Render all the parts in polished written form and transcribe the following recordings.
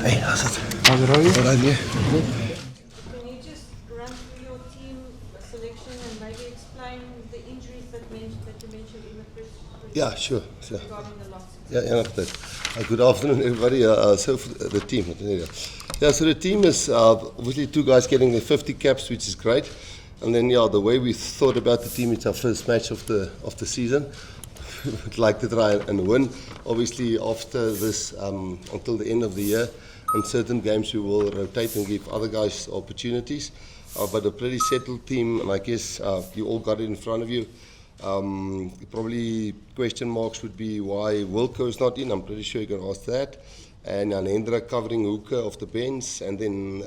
Hey, how's it? How's it, All right, yeah. Can you just run through your team selection and maybe explain the injuries that you mentioned in the first Yeah, sure. regarding the losses? Yeah. Good afternoon, everybody. So for the team. Yeah, so the team is obviously two guys getting the 50 caps, which is great. And then, the way we thought about the team, it's our first match of the season. We'd like to try and win. Obviously, after this, until the end of the year, in certain games we will rotate and give other guys opportunities. But a pretty settled team, and I guess you all got it in front of you. Probably question marks would be why Wilco is not in. I'm pretty sure you can ask that. And Hendra covering hooker off the bench, and then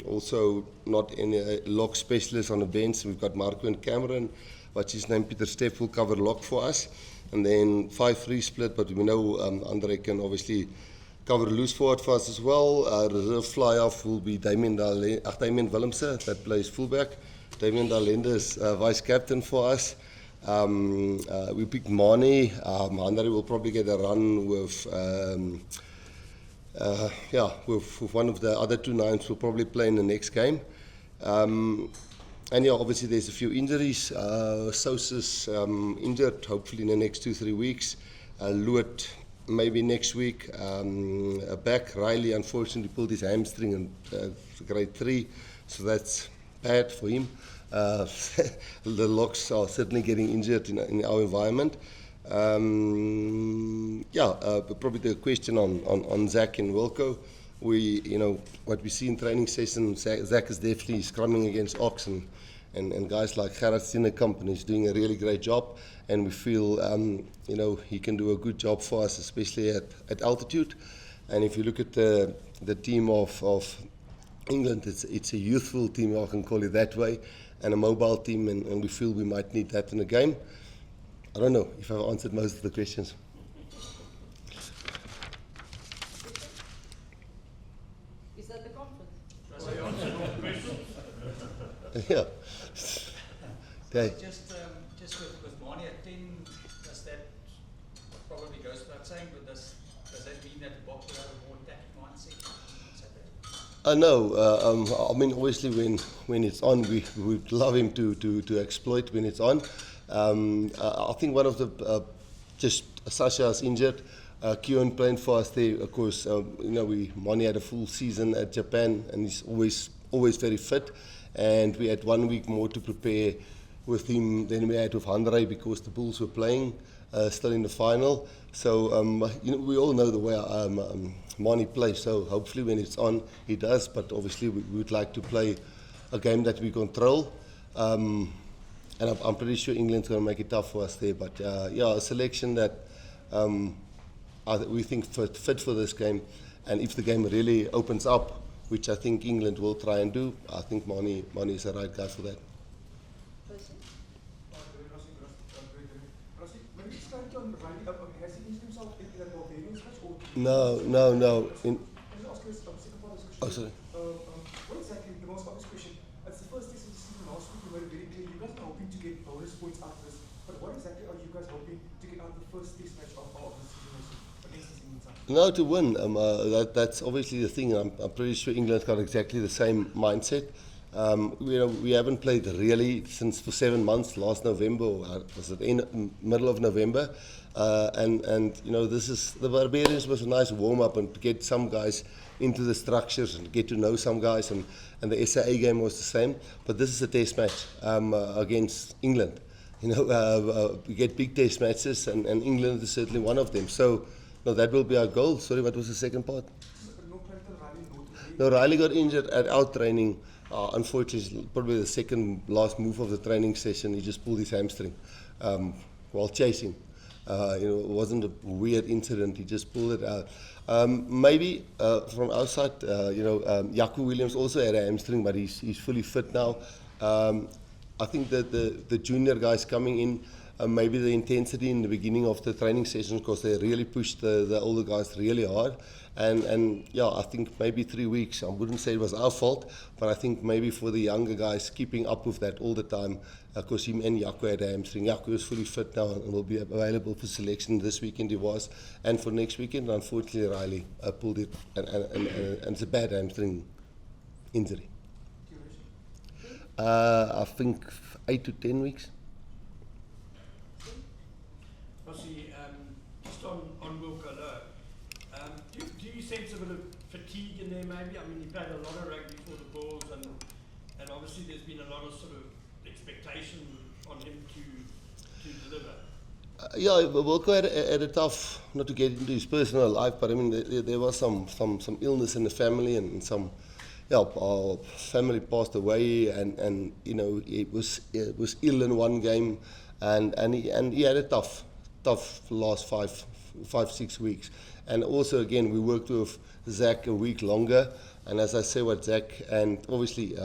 also not any lock specialist on the bench. We've got Marco and Cameron. What's his name? Pieter-Steph will cover lock for us. And then 5-3 split, but we know Andre can obviously cover loose forward for us as well. Reserve fly-off will be Damian Willemse, that plays fullback. Damian de Allende is vice captain for us. We picked Manie. Andre will probably get a run with one of the other two nines. Will probably play in the next game. And obviously there's a few injuries. Sosa's injured, hopefully in the next 2-3 weeks. Luet maybe next week. Back, Riley unfortunately pulled his hamstring in grade 3, so that's bad for him. The locks are certainly getting injured in our environment. But probably the question on Zach and Wilco. What we see in training session, Zach is definitely scrumming against Ox and guys like Gerard Sinnekamp, and he's doing a really great job. And we feel, he can do a good job for us, especially at altitude. And if you look at the team of England, it's a youthful team, I can call it that way, and a mobile team, and we feel we might need that in the game. I don't know if I've answered most of the questions. Is that the conference? Yeah. Okay. Just with Manie at 10, does that probably goes without saying, but does that mean that the Boks will have a more tactical mindset on Saturday? No. I mean, obviously, when it's on, we would love him to exploit when it's on. I think one of the just Sasha's injured. Kieran playing for us there. Of course, Manie had a full season at Japan, and he's always very fit. And we had 1 week more to prepare with him than we had with Andre because the Bulls were playing still in the final. So we all know the way Manie plays. So hopefully when it's on, he does. But obviously we would like to play a game that we control. And I'm pretty sure England's going to make it tough for us there. But a selection that we think fit for this game. And if the game really opens up, which I think England will try and do, I think Manie is the right guy for that. No. Sorry. What exactly, the most obvious question, that's the first test of the season last week, you made it very clear, you guys are hoping to get bonus points out of this, but what exactly are you guys hoping to get out of the first test match of the season against this England side? No, to win. That's obviously the thing. I'm pretty sure England's got exactly the same mindset. We haven't played really since for 7 months. Last November, or was it middle of November? This is the Barbarians was a nice warm up and to get some guys into the structures and get to know some guys. And the SAA game was the same. But this is a test match against England. We get big test matches, and England is certainly one of them. So. No, that will be our goal. Sorry, what was the second part? No, Riley got injured at our training. Unfortunately, probably the second last move of the training session, he just pulled his hamstring while chasing. It wasn't a weird incident. He just pulled it out. Maybe from our side, Jaco Williams also had a hamstring, but he's fully fit now. I think that the junior guys coming in. maybe the intensity in the beginning of the training sessions, because they really pushed the older guys really hard. And yeah, I think maybe 3 weeks, I wouldn't say it was our fault, but I think maybe for the younger guys, keeping up with that all the time, because him and Jaco had a hamstring. Jaco is fully fit now and will be available for selection this weekend, he was. And for next weekend, unfortunately, Riley pulled it, and it's a bad hamstring injury. I think 8 to 10 weeks. Rassie, just on Wilco Low, do you sense a bit of fatigue in there maybe? I mean, he played a lot of rugby for the Bulls, and obviously there's been a lot of sort of expectation on him to deliver. Yeah, Wilco had a tough, not to get into his personal life, but I mean, there was some illness in the family, and some, yeah, our family passed away, and you know, he was ill in one game, and he had a tough last 5-6 weeks. And also, again, we worked with Zach a week longer, and as I say, what Zach, and obviously,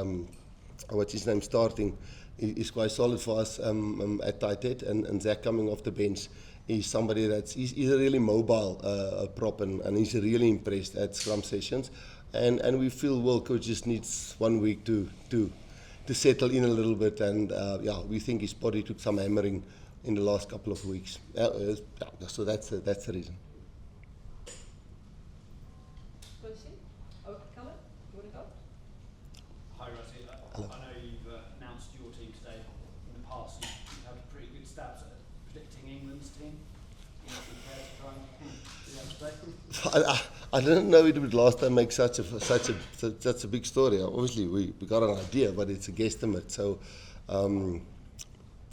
what's his name, starting, is quite solid for us at tight head, and Zach coming off the bench, he's somebody he's a really mobile prop, and he's really impressed at scrum sessions, and we feel Wilco just needs 1 week to settle in a little bit, and yeah, we think his body took some hammering in the last couple of weeks. So that's the reason. Hi Rassie, I know you've announced your team today. In the past, you've had pretty good stabs at predicting England's team. Do you care to try and do that today? I didn't know it would last time make such a big story. Obviously, we got an idea, but it's a guesstimate. So,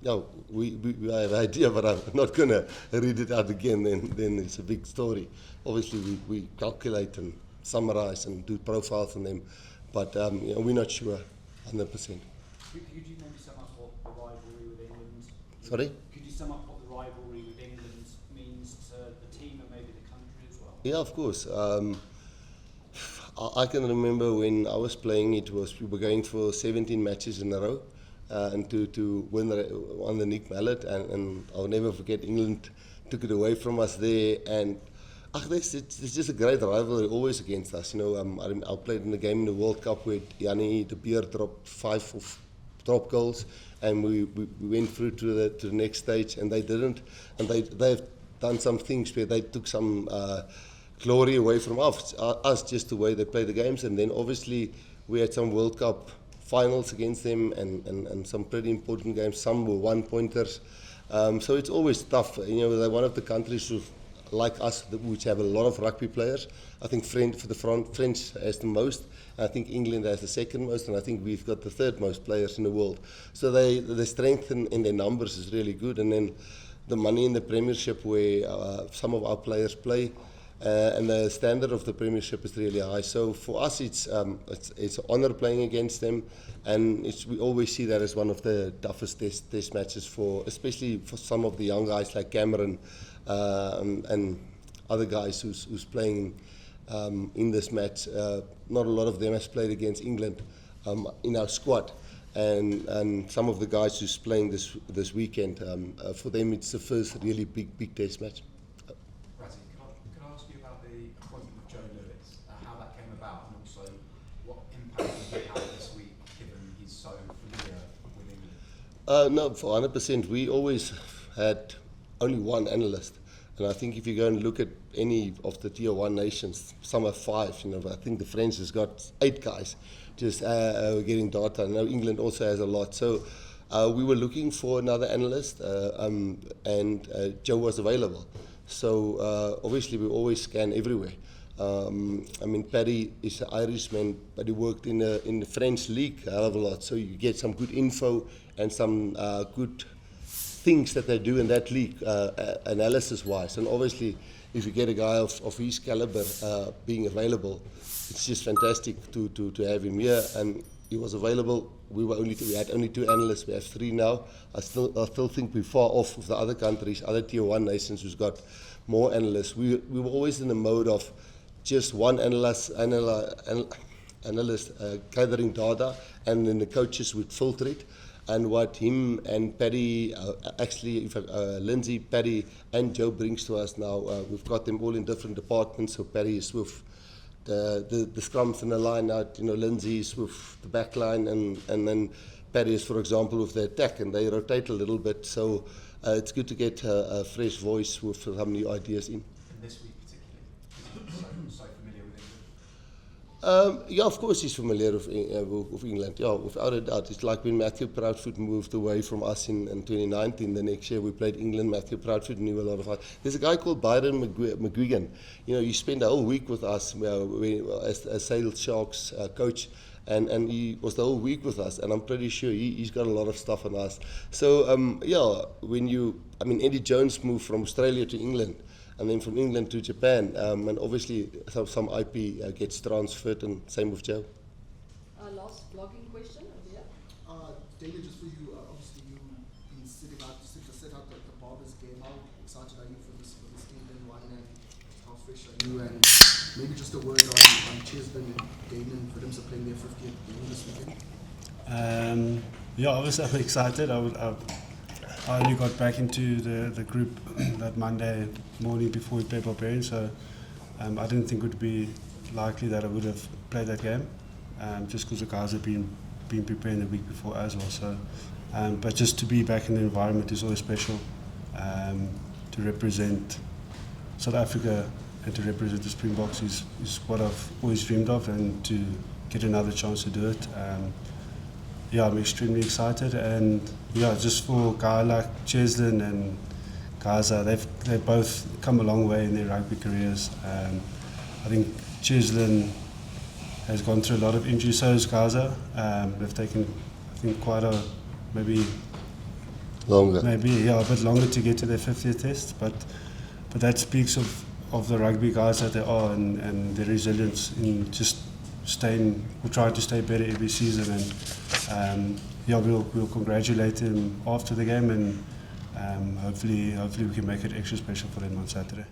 yeah, we have an idea, but I'm not going to read it out again. Then it's a big story. Obviously, we calculate and summarize and do profiles on them, but you know, we're not sure 100%. Could you maybe sum up what the rivalry with England? Sorry? Could you sum up what the rivalry with England means to the team and maybe the country as well? Yeah, of course. I can remember when I was playing, we were going for 17 matches in a row, and to win on the Nick Mallet, and I'll never forget, England took it away from us there, and it's just a great rivalry always against us. You know, I played in the game in the World Cup where Yanni de Beer dropped 5 drop goals, and we went through to the next stage, and they didn't, and they've done some things where they took some glory away from us just the way they play the games, and then obviously we had some World Cup finals against them, and some pretty important games. Some were 1-pointers, so it's always tough. You know, they're one of the countries who, like us, which have a lot of rugby players. I think French has the most, and I think England has the second most, and I think we've got the third most players in the world. So the strength in their numbers is really good, and then the money in the Premiership where some of our players play, and the standard of the Premiership is really high. So for us, it's an honour playing against them, and we always see that as one of the toughest test matches especially for some of the young guys like Cameron. And other guys who's playing in this match. Not a lot of them has played against England in our squad, and some of the guys who's playing this weekend, for them it's the first really big test match. Rassie, can I ask you about the appointment of Joe Lewis, how that came about, and also what impact did he have this week, given he's so familiar with England? No, for 100%, we always had only one analyst. And I think if you go and look at any of the Tier 1 nations, some have 5. You know, I think the French has got 8 guys just getting data. I know England also has a lot. So we were looking for another analyst, and Joe was available. So obviously we always scan everywhere. I mean, Paddy is an Irishman, but he worked in the French league a hell of a lot. So you get some good info and some good things that they do in that league, analysis-wise. And obviously, if you get a guy of his caliber being available, it's just fantastic to have him here. And he was available. We had only 2 analysts. We have 3 now. I still think we're far off with the other countries, other Tier 1 nations who's got more analysts. We were always in the mode of just one analyst gathering data, and then the coaches would filter it. and what him and Paddy, Lindsay, Paddy and Joe brings to us now. We've got them all in different departments. So Paddy is with the scrums and the line out, Lindsay is with the back line, and then Paddy is, for example, with the attack, and they rotate a little bit. So it's good to get a fresh voice with some new ideas in. And this week particularly, so familiar with England? Yeah, of course he's familiar with England. Yeah, without a doubt. It's like when Matthew Proudfoot moved away from us in 2019. The next year we played England. Matthew Proudfoot knew a lot of us. There's a guy called Byron McGuigan. He spent a whole week with us as Sales Sharks coach. And he was the whole week with us, and I'm pretty sure he's got a lot of stuff on us. So, Eddie Jones moved from Australia to England, and then from England to Japan, and obviously some IP gets transferred, and same with Joe. Last blogging question over here. Damian, just for you, obviously you've been set out the Barbers game. How excited are you for this England one, and how fresh are you? And maybe just a word on Cheslin and Damian Willemse playing their 50th game this weekend. Obviously I'm excited. I only got back into the group that Monday morning before we played Barbarian, so I didn't think it would be likely that I would have played that game, just because the guys have been preparing the week before as well. So, but just to be back in the environment is always special. To represent South Africa and to represent the Springboks is what I've always dreamed of, and to get another chance to do it. I'm extremely excited, and just for a guy like Cheslin and Gaza, they've both come a long way in their rugby careers. I think Cheslin has gone through a lot of injuries, so has Gaza. They've taken, I think, quite a a bit longer to get to their 50th test, but that speaks of the rugby guys that they are, and their resilience in just trying to stay better every season. And we'll congratulate them after the game, and hopefully we can make it extra special for them on Saturday.